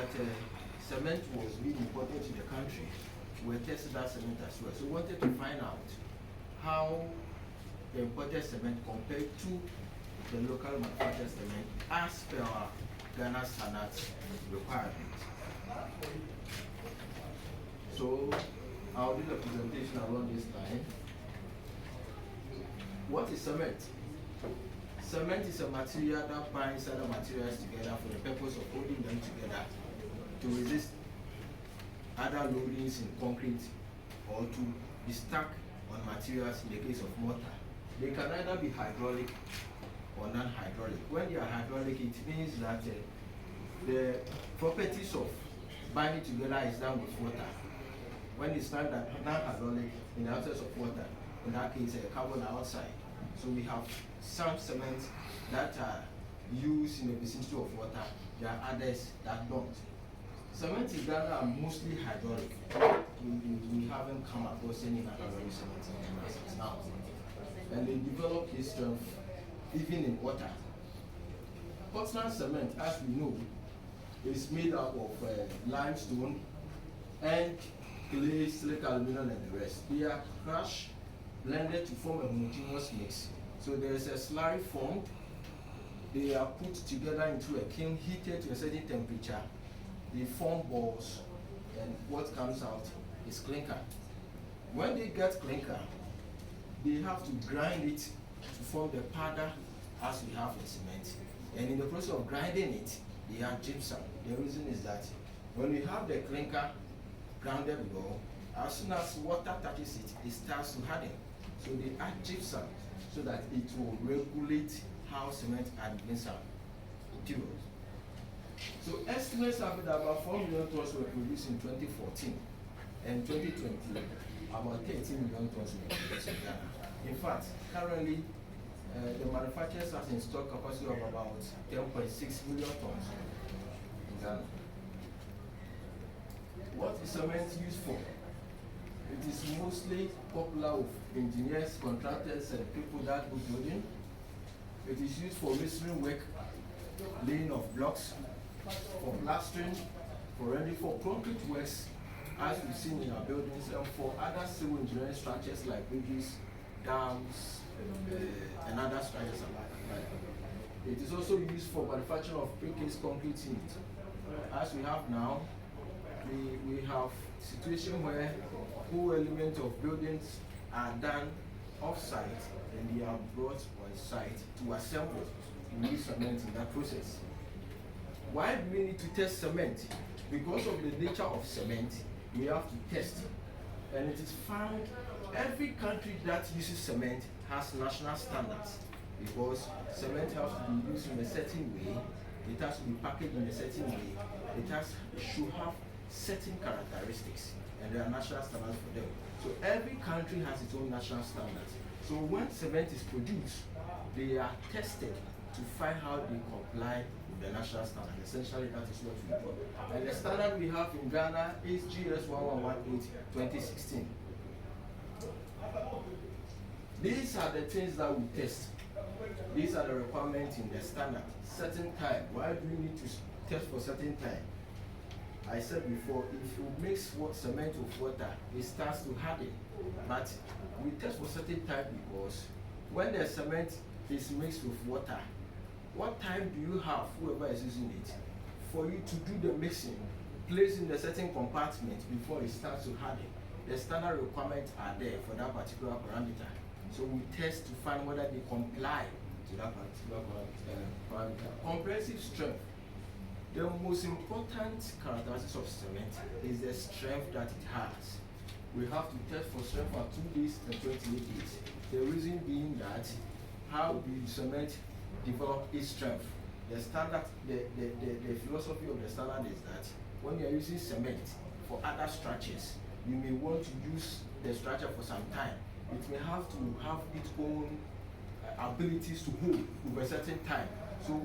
that cement was being imported to the country, we tested that cement as well. So we wanted to find out how the imported cement compared to the local manufactured cement as per our Ghana standards requirement. So I'll do the presentation along this line. What is cement? Cement is a material that binds other materials together for the purpose of holding them together to resist other loadings in concrete or to be stuck on materials in the case of mortar. They can either be hydraulic or non-hydraulic. When they are hydraulic, it means that the properties of binding together is done with water. When it's non-hydraulic, in the absence of water, in that case, carbon dioxide. So we have some cements that are used in the vicinity of water. There are others that don't. Cement in Ghana are mostly hydraulic. We haven't come across any hydraulic cement in Ghana since now. And they develop this strength even in water. Portland cement, as we know, is made up of limestone and clay, silica, aluminum, and the rest. They are crushed, blended to form a homogeneous mix. So there is a slurry formed. They are put together into a kiln, heated to a certain temperature. They form balls, and what comes out is clinker. When they get clinker, they have to grind it to form the powder as we have in cement. And in the process of grinding it, they add gypsum. The reason is that when we have the clinker grounded well, as soon as water touches it, it starts to harden. So they add gypsum so that it will regulate how cement admits out materials. So estimates have it that about 4 million tons were produced in 2014, and 2020 about 13 million tons were produced in Ghana. In fact, currently the manufacturers have in stock capacity of about 10.6 million tons in Ghana. What is cement used for? It is mostly popular with engineers, contractors, and people that do building. It is used for masonry work, laying of blocks, for plastering, for concrete works, as we've seen in our buildings, and for other civil engineering structures like bridges, dams, and other structures like that. It is also used for manufacturing of precast concrete units. As we have now, we have situation where whole elements of buildings are done off-site and they are brought on site to assemble. We use cement in that process. Why do we need to test cement? Because of the nature of cement, we have to test. And it is found every country that uses cement has national standards, because cement has to be used in a certain way, it has to be packaged in a certain way, it should have certain characteristics, and there are national standards for them. So every country has its own national standards. So when cement is produced, they are tested to find how they comply with the national standard. Essentially, that is what we do. And the standard we have in Ghana is GS 1118/2016. These are the things that we test. These are the requirements in the standard. Certain time. Why do we need to test for certain time? I said before, if you mix cement with water, it starts to harden. But we test for certain time because when the cement is mixed with water, what time do you have, whoever is using it, for you to do the mixing, place in a certain compartment before it starts to harden? The standard requirements are there for that particular parameter. So we test to find whether they comply to that particular parameter. Comprehensive strength. The most important characteristics of cement is the strength that it has. We have to test for strength for 2 days and 28 days. The reason being that how the cement develop its strength. The standard, the philosophy of the standard is that when you are using cement for other structures, you may want to use the structure for some time. It may have to have its own abilities to hold over a certain time. So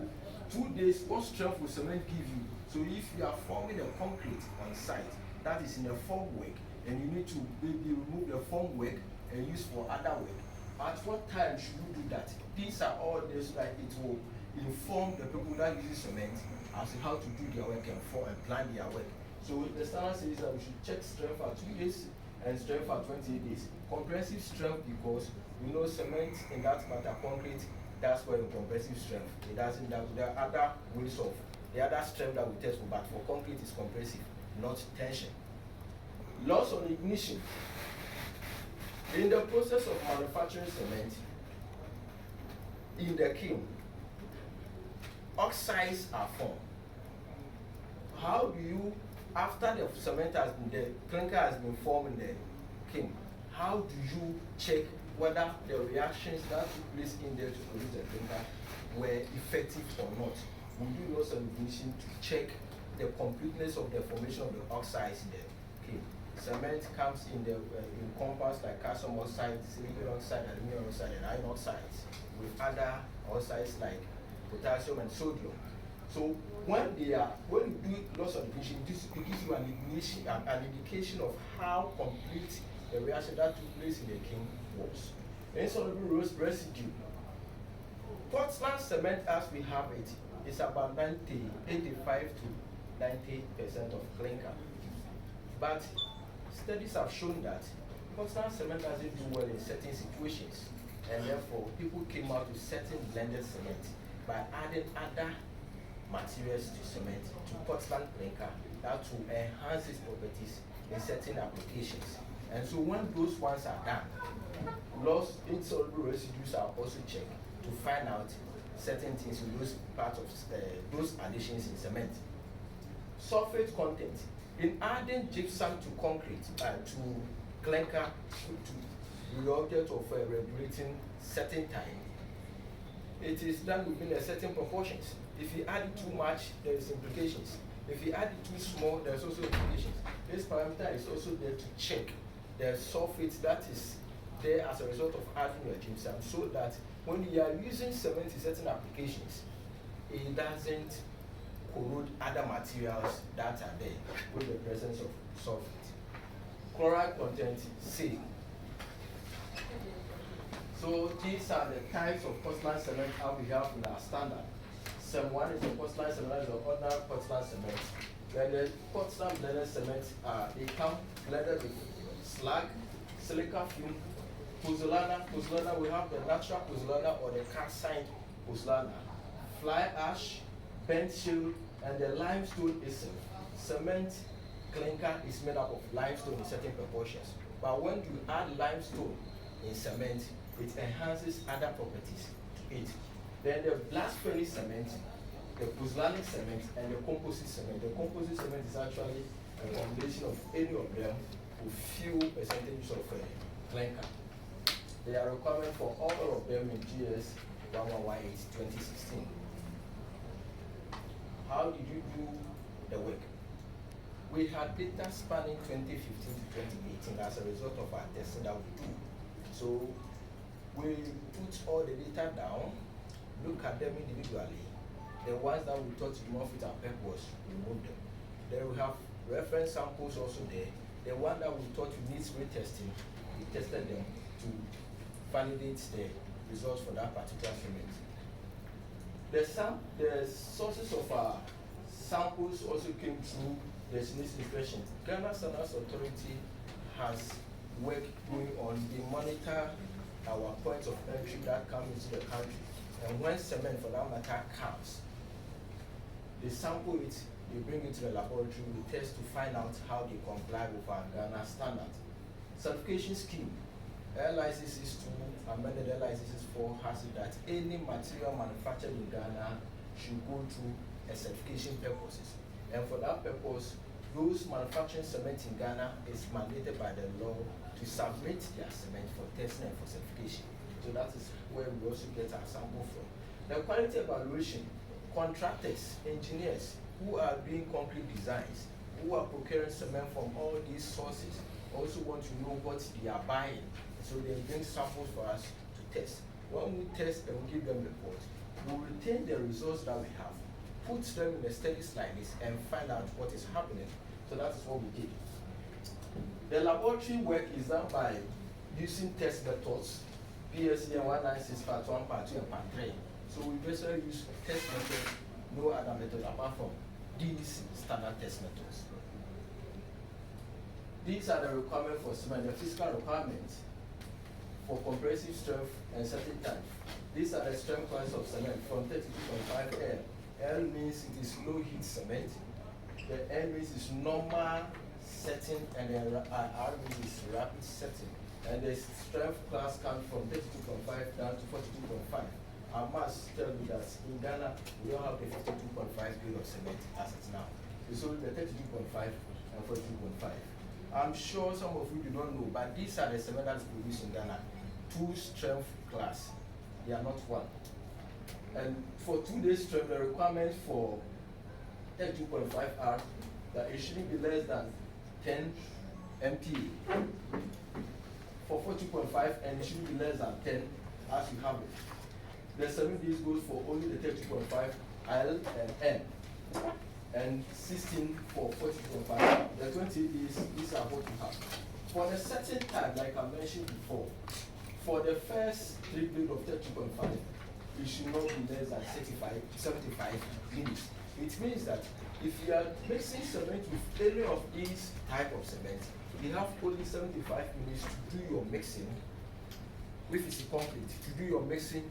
2 days, what strength will cement give you? So if you are forming a concrete on site that is in a formwork, and you need to maybe remove the formwork and use for other work, at what time should you do that? These are all this that it will inform the people that use cement as to how to do their work and plan their work. So the standard says that we should check strength at 2 days and strength at 28 days. Comprehensive strength because we know cement in that matter, concrete, that's where the comprehensive strength. It doesn't. There are other ways of the other strength that we test for, but for concrete is comprehensive, not tension. Loss on ignition. In the process of manufacturing cement, in the kiln, oxides are formed. How do you, after the cement has been, the clinker has been formed in the kiln, how do you check whether the reactions that took place in there to produce the clinker were effective or not? We do loss of ignition to check the completeness of the formation of the oxides in the kiln. Cement comes in the in compounds like calcium oxide, silicon oxide, aluminum oxide, and iron oxides, with other oxides like potassium and sodium. So when you do loss of ignition, it gives you an indication of how complete the reaction that took place in the kiln was. Insoluble residue. Portland cement, as we have it, is about 85 to 90% of clinker. But studies have shown that Portland cement doesn't do well in certain situations, and therefore people came out with certain blended cement by adding other materials to cement to Portland clinker that will enhance its properties in certain applications. And so when those ones are done, lost insoluble residues are also checked to find out certain things in those parts of those additions in cement. Sulfate content. In adding gypsum to concrete, to clinker, to the object of regulating certain time, it is done within a certain proportions. If you add it too much, there is implications. If you add it too small, there's also implications. This parameter is also there to check the sulfate that is there as a result of adding your gypsum, so that when you are using cement in certain applications, it doesn't corrode other materials that are there with the presence of sulfate. Chloride content, C. So these are the types of Portland cement how we have in our standard. Some one is the Portland cement, the other Portland cement. Then the Portland blended cement, they come blended with slag, silica fume, pozzolana. Pozzolana, we have the natural pozzolana or the calcined pozzolana, fly ash, bent shield, and the limestone itself. Cement clinker is made up of limestone in certain proportions. But when you add limestone in cement, it enhances other properties to it. Then the blast furnace cement, the pozzolanic cement, and the composite cement. The composite cement is actually a combination of any of them with few percentages of clinker. They are requirement for all of them in GS 1118 2016. How did you do the work? We had data spanning 2015 to 2018 as a result of our testing that we do. So we put all the data down, look at them individually. The ones that we thought to more fit our purpose, we remove them. Then we have reference samples also there. The one that we thought we need retesting, we tested them to validate the results for that particular cement. The sources of our samples also came through the SNIS inspection. Ghana Standards Authority has work going on. They monitor our points of entry that come into the country. And when cement, for that matter, comes, they sample it, they bring it to the laboratory, we test to find out how they comply with our Ghana standard. Certification scheme. Licenses 2, amended licenses 4 has it that any material manufactured in Ghana should go through a certification purposes. And for that purpose, those manufacturing cement in Ghana is mandated by the law to submit their cement for testing and for certification. So that is where we also get our sample from. The quality evaluation, contractors, engineers who are doing concrete designs, who are procuring cement from all these sources, also want to know what they are buying. So they bring samples for us to test. When we test and we give them reports, we will retain the results that we have, put them in a studies like this, and find out what is happening. So that is what we did. The laboratory work is done by using test methods, PSE 196 part 1, part 2, and part 3. So we basically use test methods no other method apart from these standard test methods. These are the requirements for cement, the physical requirements for compressive strength and certain type. These are the strength classes of cement from 32.5 L. L means it is low heat cement. The N means it's normal setting, and the R means it's rapid setting. And the strength class comes from 32.5 down to 42.5. I must tell you that in Ghana, we don't have the 52.5 grade of cement as it's now. It's only the 32.5 and 42.5. I'm sure some of you do not know, but these are the cement that is produced in Ghana. 2 strength class. They are not 1. And for 2 days strength, the requirement for 32.5 R that it shouldn't be less than 10 MPa. For 40.5, and it shouldn't be less than 10 as you have it. The 7 days goes for only the 32.5 L and N, and 16 for 40.5. The 20 days, these are what you have. For the certain time, like I mentioned before, for the first 3 grade of 32.5, it should not be less than 75 minutes. It means that if you are mixing cement with any of these type of cement, you have only 75 minutes to do your mixing, if it's concrete, to do your mixing